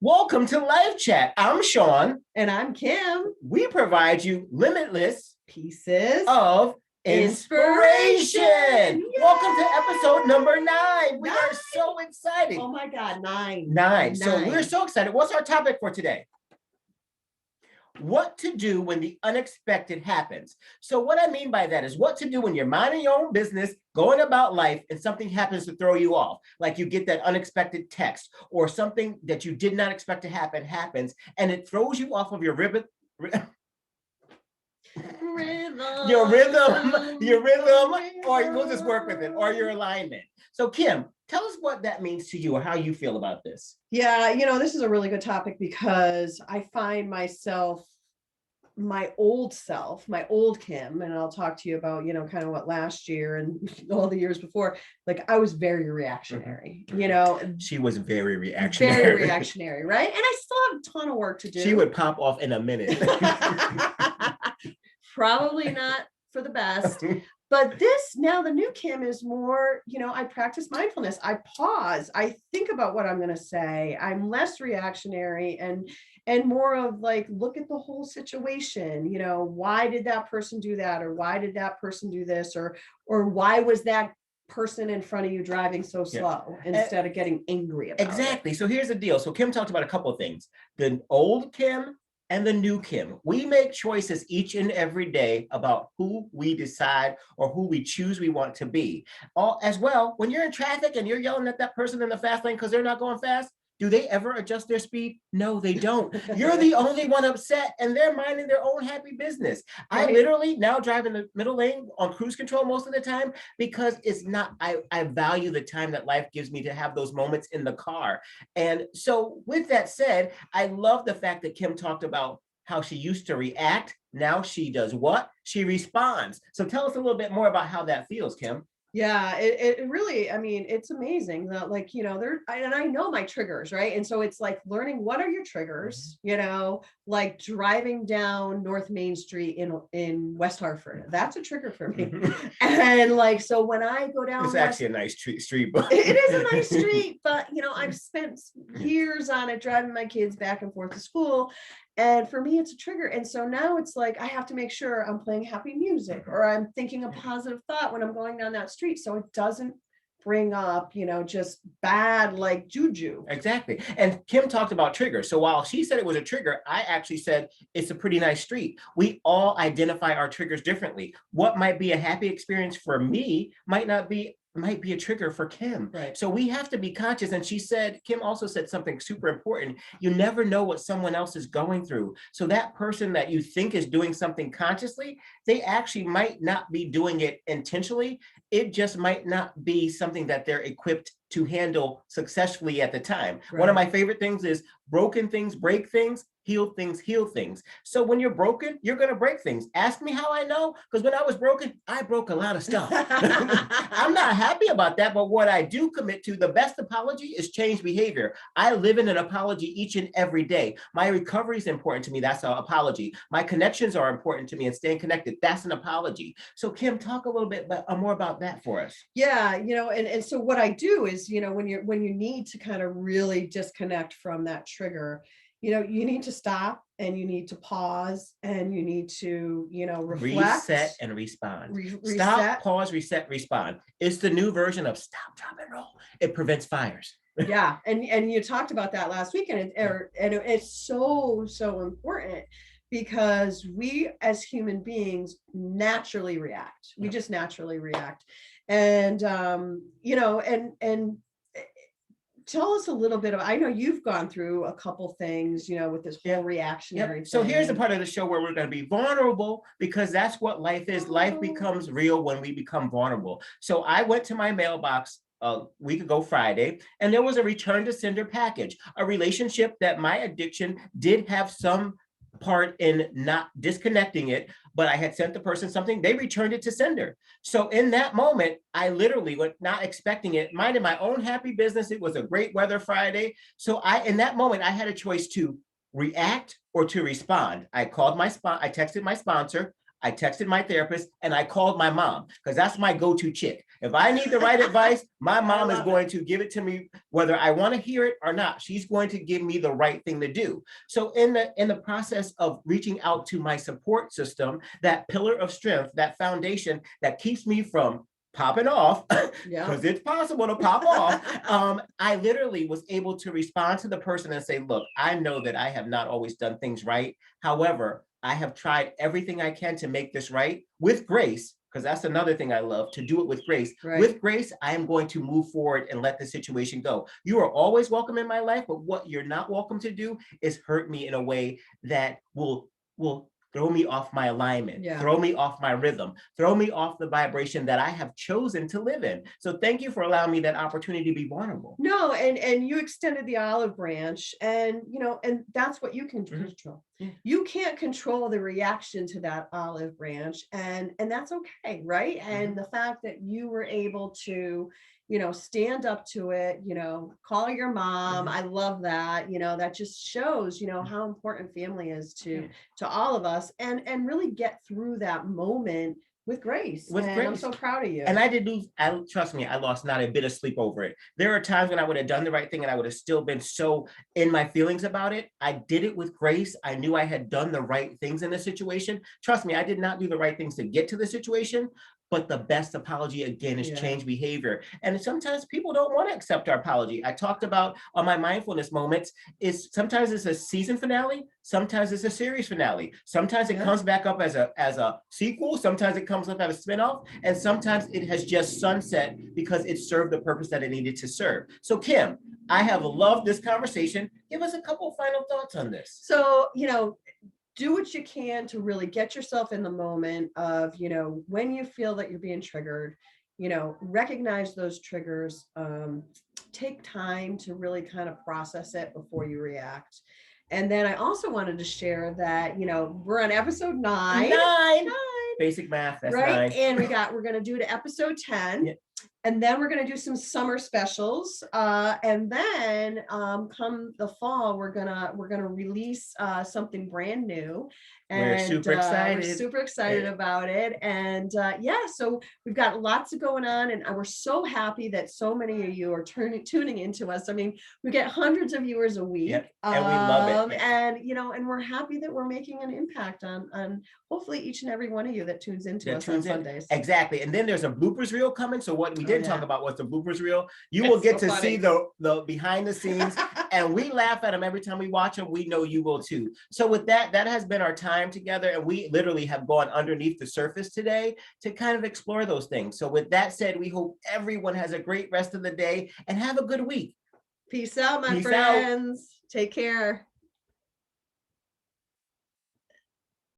Welcome to Live Chat. I'm Sean. And I'm Kim. We provide you limitless Pieces of inspiration. Yay! Welcome to episode number 9. We are so excited. Oh my God, 9. 9. So we're so excited. What's our topic for today? What to do when the unexpected happens. So what I mean by that is what to do when you're minding your own business, going about life, and something happens to throw you off. Like you get that unexpected text or something that you did not expect to happen happens, and it throws you off of your rhythm, or we'll just work with it, or your alignment. So Kim, tell us what that means to you or how you feel about this. Yeah, this is a really good topic because I find myself, my old self, my old Kim, and I'll talk to you about, kind of what last year and all the years before, like I was very reactionary, She was very reactionary. Very reactionary, right? And I still have a ton of work to do. She would pop off in a minute. Probably not for the best. But now the new Kim is more, I practice mindfulness. I pause. I think about what I'm going to say. I'm less reactionary and more of like, look at the whole situation. Why did that person do that? Or why did that person do this? Or why was that person in front of you driving so slow instead of getting angry about it? Exactly. So here's the deal. So Kim talked about a couple of things. The old Kim and the new Kim. We make choices each and every day about who we decide or who we choose we want to be. As well, when you're in traffic and you're yelling at that person in the fast lane because they're not going fast, do they ever adjust their speed? No, they don't. You're the only one upset and they're minding their own happy business. Right. I literally now drive in the middle lane on cruise control most of the time because it's not, I value the time that life gives me to have those moments in the car. And so with that said, I love the fact that Kim talked about how she used to react. Now she does what? She responds. So tell us a little bit more about how that feels, Kim. Yeah, it really, it's amazing that and I know my triggers, right? And so it's like learning what are your triggers, like driving down North Main Street in West Hartford. That's a trigger for me. And so when I go down, it's actually a nice street, but it is a nice street, but I've spent years on it driving my kids back and forth to school. And for me, it's a trigger. And so now it's like, I have to make sure I'm playing happy music or I'm thinking a positive thought when I'm going down that street. So it doesn't bring up, just bad like juju. Exactly. And Kim talked about triggers. So while she said it was a trigger, I actually said it's a pretty nice street. We all identify our triggers differently. What might be a happy experience for me might be a trigger for Kim. Right. So we have to be conscious. And Kim also said something super important. You never know what someone else is going through. So that person that you think is doing something consciously, they actually might not be doing it intentionally. It just might not be something that they're equipped to handle successfully at the time. Right. One of my favorite things is broken things break things, heal things heal things. So when you're broken, you're going to break things. Ask me how I know, because when I was broken, I broke a lot of stuff. I'm not happy about that, but what I do commit to, the best apology is change behavior. I live in an apology each and every day. My recovery is important to me. That's an apology. My connections are important to me and staying connected. That's an apology. So Kim, talk a little bit more about that for us. Yeah, and so what I do is, when you need to kind of really disconnect from that trigger, you need to stop and you need to pause and you need to, reflect. Reset and respond. Stop, pause, reset, respond. It's the new version of stop, drop, and roll. It prevents fires. Yeah. And you talked about that last week and it's so important because we as human beings naturally react. We just naturally react. And, and tell us a little bit of, I know you've gone through a couple things, with this whole reactionary thing. So here's the part of the show where we're going to be vulnerable because that's what life is. Life becomes real when we become vulnerable. So I went to my mailbox a week ago Friday, and there was a return to sender package, a relationship that my addiction did have some part in not disconnecting it, but I had sent the person something, they returned it to sender. So in that moment, I literally was not expecting it, minding my own happy business. It was a great weather Friday. So in that moment, I had a choice to react or to respond. I texted my sponsor, I texted my therapist, and I called my mom because that's my go-to chick. If I need the right advice, my mom is love going to give it to me, whether I want to hear it or not. She's going to give me the right thing to do. So in the process of reaching out to my support system, that pillar of strength, that foundation that keeps me from popping off, Yeah. because it's possible to pop off. I literally was able to respond to the person and say, look, I know that I have not always done things right. However, I have tried everything I can to make this right with grace, because that's another thing I love, to do it with grace. Right. With grace, I am going to move forward and let the situation go. You are always welcome in my life, but what you're not welcome to do is hurt me in a way that will throw me off my alignment, Yeah. throw me off my rhythm, throw me off the vibration that I have chosen to live in. So thank you for allowing me that opportunity to be vulnerable. No, and you extended the olive branch, and and that's what you can Mhm. control. Yeah. You can't control the reaction to that olive branch, and that's okay, right? And the fact that you were able to, stand up to it, call your mom. Mhm. I love that. That just shows, how important family is Yeah. to all of us, and really get through that moment with grace. With And I'm grace. so proud of you. And I did lose, trust me, I lost not a bit of sleep over it. There are times when I would have done the right thing and I would have still been so in my feelings about it. I did it with grace. I knew I had done the right things in the situation. Trust me, I did not do the right things to get to the situation, but the best apology again is Yeah. change behavior. And sometimes people don't want to accept our apology. I talked about on my mindfulness moments is sometimes it's a season finale, sometimes it's a series finale. Sometimes it Yeah. comes back up as a sequel, sometimes it comes up as a spinoff, and sometimes it has just sunset because it served the purpose that it needed to serve. So Kim, I have loved this conversation. Give us a couple final thoughts on this. So, do what you can to really get yourself in the moment of, when you feel that you're being triggered, recognize those triggers, take time to really kind of process it before you react. And then I also wanted to share that, we're on episode 9. Nine. Basic math, that's Right. 9. And we're going to do to episode 10. Yeah. And then we're going to do some summer specials. And then come the fall, we're gonna release something brand new. We're And super excited. we're super excited Yeah. about it. And yeah, so we've got lots going on, and we're so happy that so many of you are tuning into us. I mean, we get hundreds of viewers a week. Yep. And we love it. And and we're happy that we're making an impact on hopefully each and every one of you that tunes into That us on tunes in. Sundays. Exactly. And then there's a bloopers reel coming. So what we didn't yeah. talk about was the bloopers reel. You will It's get so to funny. see the behind the scenes, and we laugh at them every time we watch them. We know you will too. So with that has been our time together, and we literally have gone underneath the surface today to kind of explore those things. So with that said, we hope everyone has a great rest of the day and have a good week. Peace out, my Peace out. friends. Take care.